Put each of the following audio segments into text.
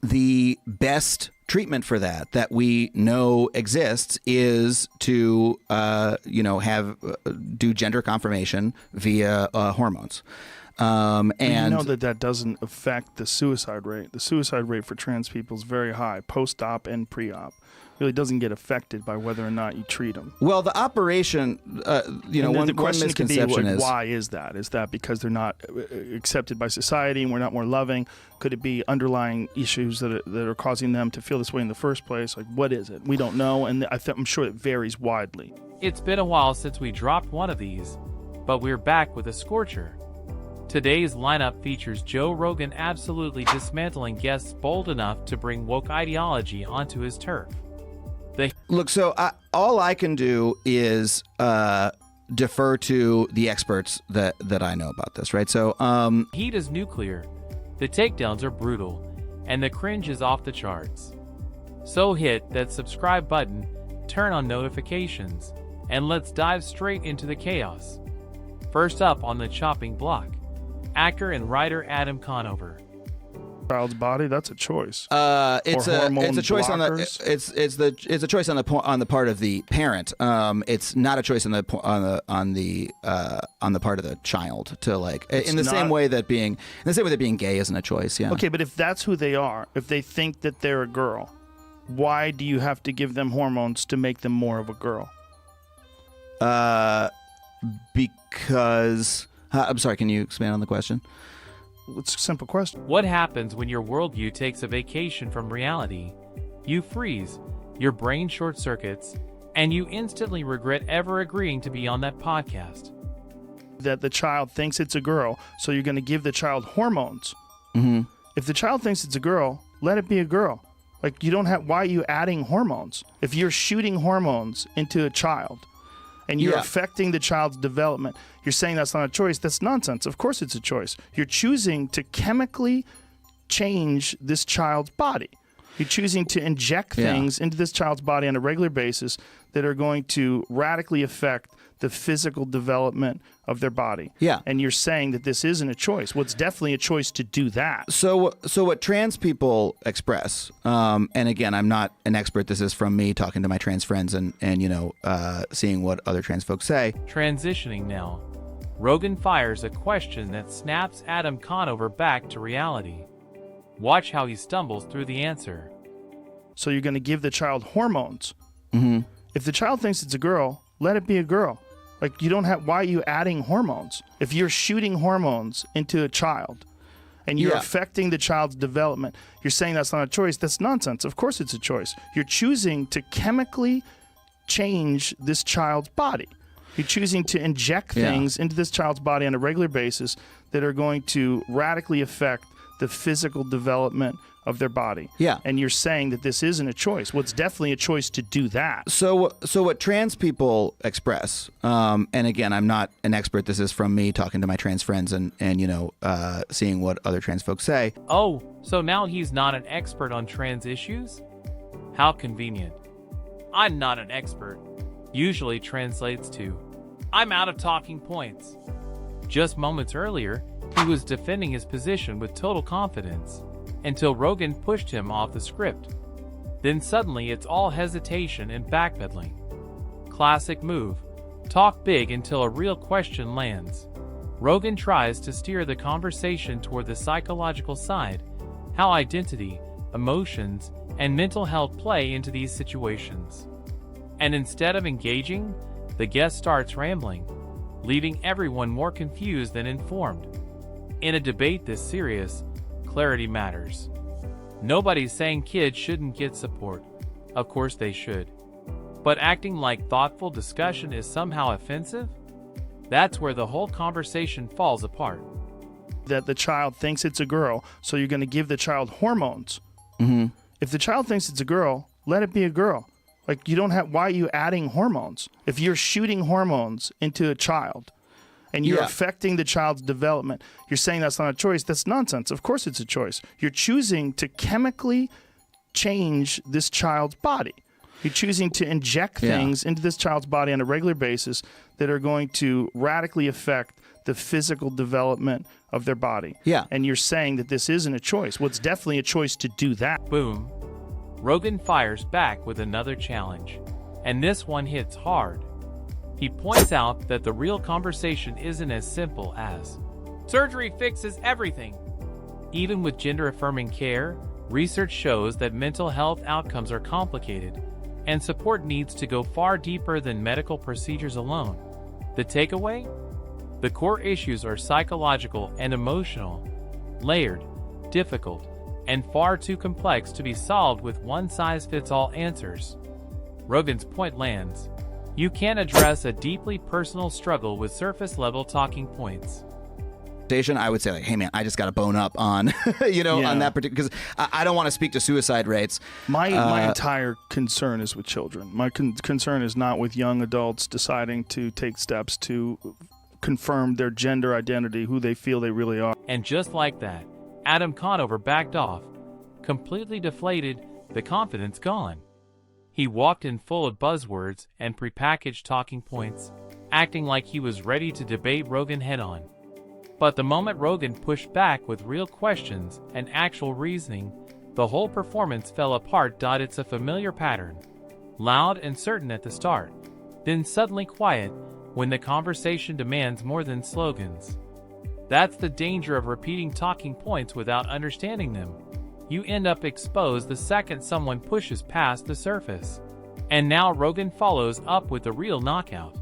the best treatment for that we know exists is to do gender confirmation via hormones. And you know that doesn't affect the suicide rate. The suicide rate for trans people is very high, post-op and pre-op. Really doesn't get affected by whether or not you treat them. Well, the operation, the question can be, misconception is why is that? Is that because they're not accepted by society and we're not more loving? Could it be underlying issues that are causing them to feel this way in the first place? Like, what is it? We don't know, and I'm sure it varies widely. It's been a while since we dropped one of these, but we're back with a scorcher. Today's lineup features Joe Rogan absolutely dismantling guests bold enough to bring woke ideology onto his turf. Look, so all I can do is defer to the experts that I know about this, right? So heat is nuclear, the takedowns are brutal, and the cringe is off the charts. So hit that subscribe button, turn on notifications, and let's dive straight into the chaos. First up on the chopping block, actor and writer Adam Conover. Child's body, that's a choice. It's a choice blockers. it's a choice on the part of the parent. It's not a choice on the part of the child to in the same way that being gay isn't a choice. Yeah. Okay, but if that's who they are, if they think that they're a girl, why do you have to give them hormones to make them more of a girl? Because I'm sorry. Can you expand on the question? It's a simple question. What happens when your worldview takes a vacation from reality? You freeze, your brain short circuits, and you instantly regret ever agreeing to be on that podcast. That the child thinks it's a girl, so you're going to give the child hormones. Mm-hmm. If the child thinks it's a girl, let it be a girl. Like, you don't have, why are you adding hormones? If you're shooting hormones into a child and you're affecting the child's development, you're saying that's not a choice. That's nonsense. Of course it's a choice. You're choosing to chemically change this child's body. You're choosing to inject things into this child's body on a regular basis that are going to radically affect the physical development of their body. Yeah. And you're saying that this isn't a choice. Well, it's definitely a choice to do that. So what trans people express, and again, I'm not an expert. This is from me talking to my trans friends and seeing what other trans folks say. Transitioning now, Rogan fires a question that snaps Adam Conover back to reality. Watch how he stumbles through the answer. So you're going to give the child hormones. Mm-hmm. If the child thinks it's a girl, let it be a girl. Like, you don't have, why are you adding hormones? If you're shooting hormones into a child and you're affecting the child's development, you're saying that's not a choice. That's nonsense. Of course it's a choice. You're choosing to chemically change this child's body. You're choosing to inject things into this child's body on a regular basis that are going to radically affect the physical development of their body. Yeah. And you're saying that this isn't a choice. Well, it's definitely a choice to do that. So what trans people express, and again, I'm not an expert. This is from me talking to my trans friends and seeing what other trans folks say. Oh, so now he's not an expert on trans issues? How convenient. I'm not an expert. Usually translates to, I'm out of talking points. Just moments earlier, he was defending his position with total confidence, until Rogan pushed him off the script. Then suddenly it's all hesitation and backpedaling. Classic move. Talk big until a real question lands. Rogan tries to steer the conversation toward the psychological side, how identity, emotions, and mental health play into these situations. And instead of engaging, the guest starts rambling, leaving everyone more confused than informed. In a debate this serious, clarity matters. Nobody's saying kids shouldn't get support. Of course they should. But acting like thoughtful discussion is somehow offensive? That's where the whole conversation falls apart. That the child thinks it's a girl, so you're going to give the child hormones. Mm-hmm. If the child thinks it's a girl, let it be a girl. Like, you don't have, why are you adding hormones? If you're shooting hormones into a child and you're affecting the child's development, you're saying that's not a choice. That's nonsense. Of course it's a choice. You're choosing to chemically change this child's body. You're choosing to inject things into this child's body on a regular basis that are going to radically affect the physical development of their body. Yeah. And you're saying that this isn't a choice. Well, it's definitely a choice to do that. Boom. Rogan fires back with another challenge, and this one hits hard. He points out that the real conversation isn't as simple as, surgery fixes everything. Even with gender-affirming care, research shows that mental health outcomes are complicated, and support needs to go far deeper than medical procedures alone. The takeaway? The core issues are psychological and emotional, layered, difficult, and far too complex to be solved with one-size-fits-all answers. Rogan's point lands. You can't address a deeply personal struggle with surface-level talking points. I would say, like, hey man, I just got to bone up on, on that particular, because I don't want to speak to suicide rates. My entire concern is with children. My concern is not with young adults deciding to take steps to confirm their gender identity, who they feel they really are. And just like that, Adam Conover backed off, completely deflated, the confidence gone. He walked in full of buzzwords and prepackaged talking points, acting like he was ready to debate Rogan head-on. But the moment Rogan pushed back with real questions and actual reasoning, the whole performance fell apart. It's a familiar pattern. Loud and certain at the start, then suddenly quiet when the conversation demands more than slogans. That's the danger of repeating talking points without understanding them. You end up exposed the second someone pushes past the surface. And now Rogan follows up with the real knockout.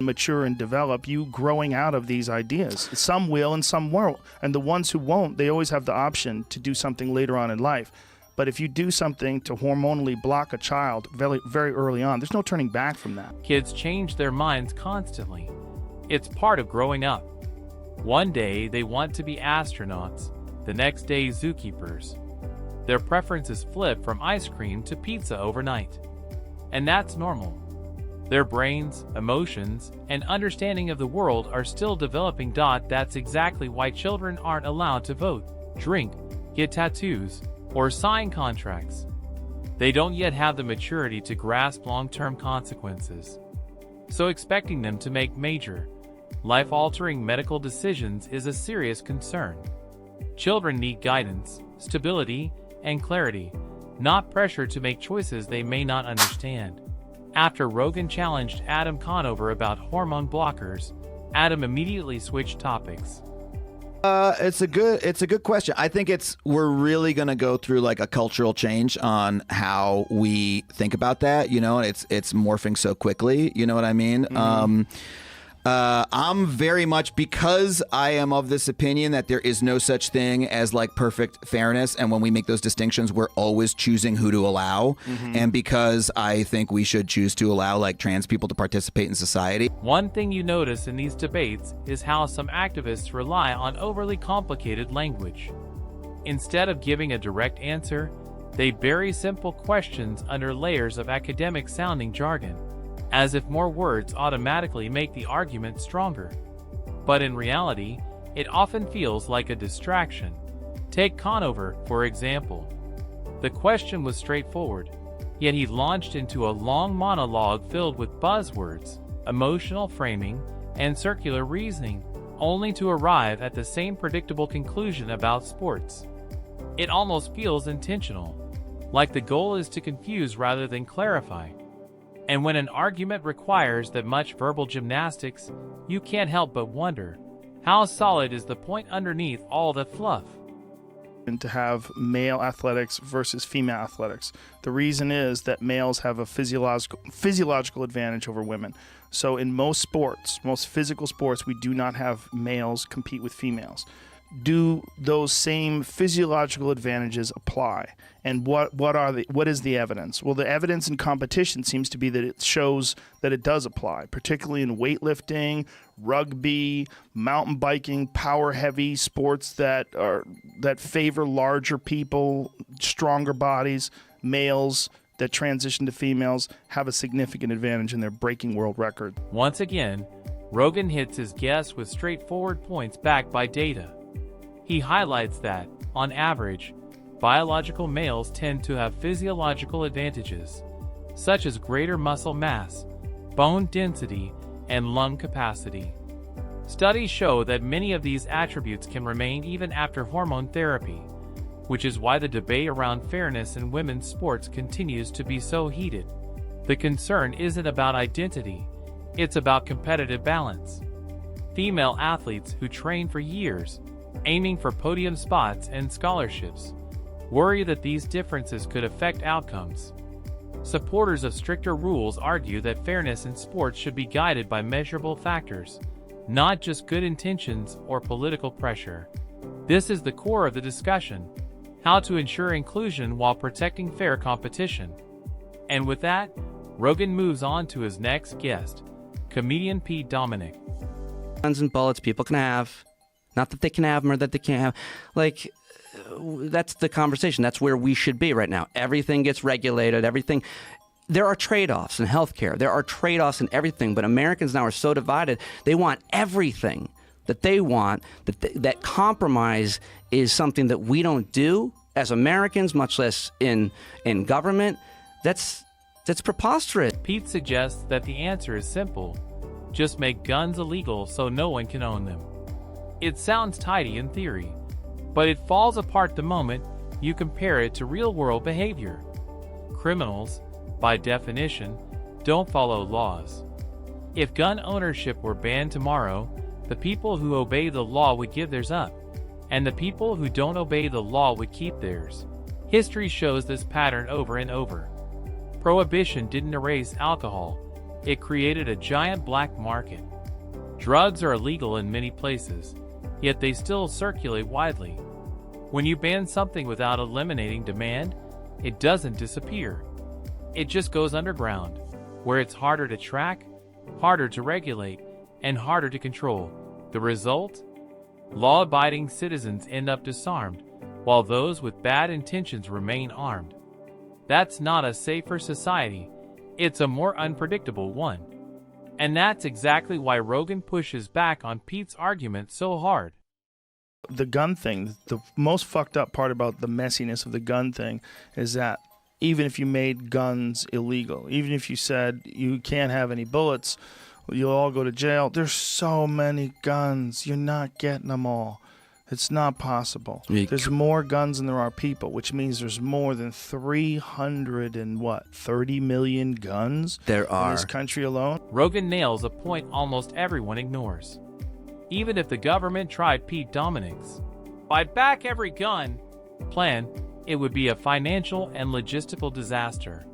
Mature and develop, you growing out of these ideas. Some will and some won't. And the ones who won't, they always have the option to do something later on in life. But if you do something to hormonally block a child very, very early on, there's no turning back from that. Kids change their minds constantly. It's part of growing up. One day they want to be astronauts, the next day zookeepers. Their preferences flip from ice cream to pizza overnight. And that's normal. Their brains, emotions, and understanding of the world are still developing. That's exactly why children aren't allowed to vote, drink, get tattoos, or sign contracts. They don't yet have the maturity to grasp long-term consequences. So expecting them to make major, life-altering medical decisions is a serious concern. Children need guidance, stability, and clarity, not pressure to make choices they may not understand. After Rogan challenged Adam Conover about hormone blockers, Adam immediately switched topics. It's a good question. I think we're really going to go through like a cultural change on how we think about that. It's morphing so quickly. You know what I mean? Mm-hmm. I'm very much, because I am of this opinion that there is no such thing as like perfect fairness, and when we make those distinctions, we're always choosing who to allow. Mm-hmm. And because I think we should choose to allow like trans people to participate in society. One thing you notice in these debates is how some activists rely on overly complicated language. Instead of giving a direct answer, they bury simple questions under layers of academic-sounding jargon, as if more words automatically make the argument stronger. But in reality, it often feels like a distraction. Take Conover, for example. The question was straightforward, yet he launched into a long monologue filled with buzzwords, emotional framing, and circular reasoning, only to arrive at the same predictable conclusion about sports. It almost feels intentional, like the goal is to confuse rather than clarify. And when an argument requires that much verbal gymnastics, you can't help but wonder, how solid is the point underneath all the fluff? And to have male athletics versus female athletics. The reason is that males have a physiological advantage over women. So in most sports, most physical sports, we do not have males compete with females. Do those same physiological advantages apply? And what is the evidence? Well, the evidence in competition seems to be that it shows that it does apply, particularly in weightlifting, rugby, mountain biking, power heavy sports that favor larger people, stronger bodies. Males that transition to females have a significant advantage in their breaking world record. Once again, Rogan hits his guess with straightforward points backed by data. He highlights that, on average, biological males tend to have physiological advantages, such as greater muscle mass, bone density, and lung capacity. Studies show that many of these attributes can remain even after hormone therapy, which is why the debate around fairness in women's sports continues to be so heated. The concern isn't about identity, it's about competitive balance. Female athletes who train for years, aiming for podium spots and scholarships, worry that these differences could affect outcomes. Supporters of stricter rules argue that fairness in sports should be guided by measurable factors, not just good intentions or political pressure. This is the core of the discussion: how to ensure inclusion while protecting fair competition. And with that, Rogan moves on to his next guest, comedian Pete Dominic. Guns and bullets people can have, not that they can have them or that they can't have. Like, that's the conversation. That's where we should be right now. Everything gets regulated, everything. There are trade-offs in healthcare. There are trade-offs in everything, but Americans now are so divided. They want everything that they want, that compromise is something that we don't do as Americans, much less in government. That's preposterous. Pete suggests that the answer is simple: just make guns illegal so no one can own them. It sounds tidy in theory, but it falls apart the moment you compare it to real-world behavior. Criminals, by definition, don't follow laws. If gun ownership were banned tomorrow, the people who obey the law would give theirs up, and the people who don't obey the law would keep theirs. History shows this pattern over and over. Prohibition didn't erase alcohol, it created a giant black market. Drugs are illegal in many places, yet they still circulate widely. When you ban something without eliminating demand, it doesn't disappear. It just goes underground, where it's harder to track, harder to regulate, and harder to control. The result? Law-abiding citizens end up disarmed, while those with bad intentions remain armed. That's not a safer society, it's a more unpredictable one. And that's exactly why Rogan pushes back on Pete's argument so hard. The gun thing, the most fucked up part about the messiness of the gun thing is that even if you made guns illegal, even if you said you can't have any bullets, you'll all go to jail. There's so many guns. You're not getting them all. It's not possible. There's more guns than there are people, which means there's more than 30 million guns There are. in this country alone. Rogan nails a point almost everyone ignores. Even if the government tried Pete Dominic's "buy back every gun" plan, it would be a financial and logistical disaster.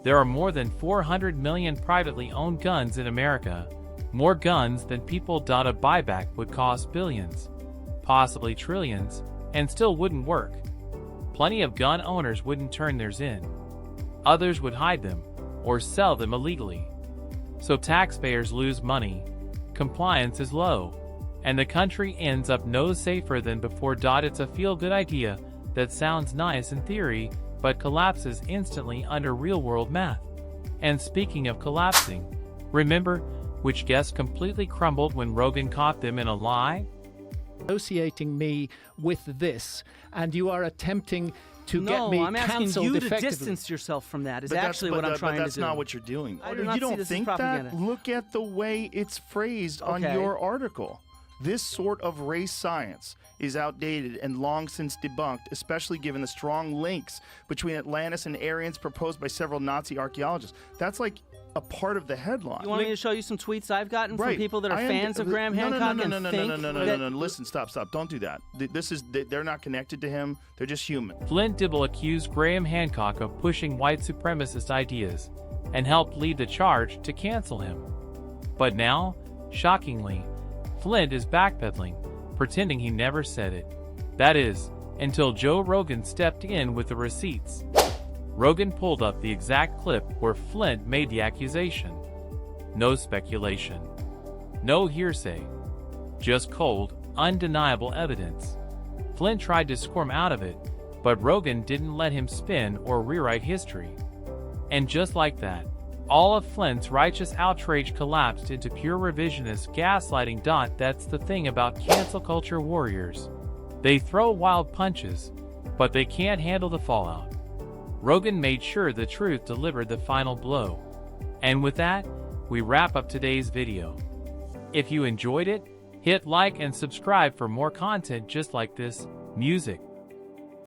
There are more than 400 million privately owned guns in America, more guns than people. A buyback would cost billions, possibly trillions, and still wouldn't work. Plenty of gun owners wouldn't turn theirs in. Others would hide them or sell them illegally. So taxpayers lose money, compliance is low, and the country ends up no safer than before. It's a feel-good idea that sounds nice in theory, but collapses instantly under real-world math. And speaking of collapsing, remember which guest completely crumbled when Rogan caught them in a lie? Associating me with this, and you are attempting to get me I'm asking cancelled you to effectively. distance yourself from that. Is But actually what I'm trying to do. That's not what you're doing. I do not you see don't this as think that? propaganda. Look at the way it's phrased on Okay. your article. This sort of race science is outdated and long since debunked, especially given the strong links between Atlantis and Aryans proposed by several Nazi archaeologists. That's like a part of the headline. You want me to show you some tweets I've gotten from Right. people that are I am- fans of Graham no, Hancock no, no, and no, think no, no, no, that... no, no. Listen, stop. Don't do that. They're not connected to him. They're just human. Flint Dibble accused Graham Hancock of pushing white supremacist ideas and helped lead the charge to cancel him. But now, shockingly, Flint is backpedaling, pretending he never said it. That is, until Joe Rogan stepped in with the receipts. Rogan pulled up the exact clip where Flint made the accusation. No speculation. No hearsay. Just cold, undeniable evidence. Flint tried to squirm out of it, but Rogan didn't let him spin or rewrite history. And just like that, all of Flint's righteous outrage collapsed into pure revisionist gaslighting. That's the thing about cancel culture warriors. They throw wild punches, but they can't handle the fallout. Rogan made sure the truth delivered the final blow. And with that, we wrap up today's video. If you enjoyed it, Hit like and subscribe for more content just like this. Music.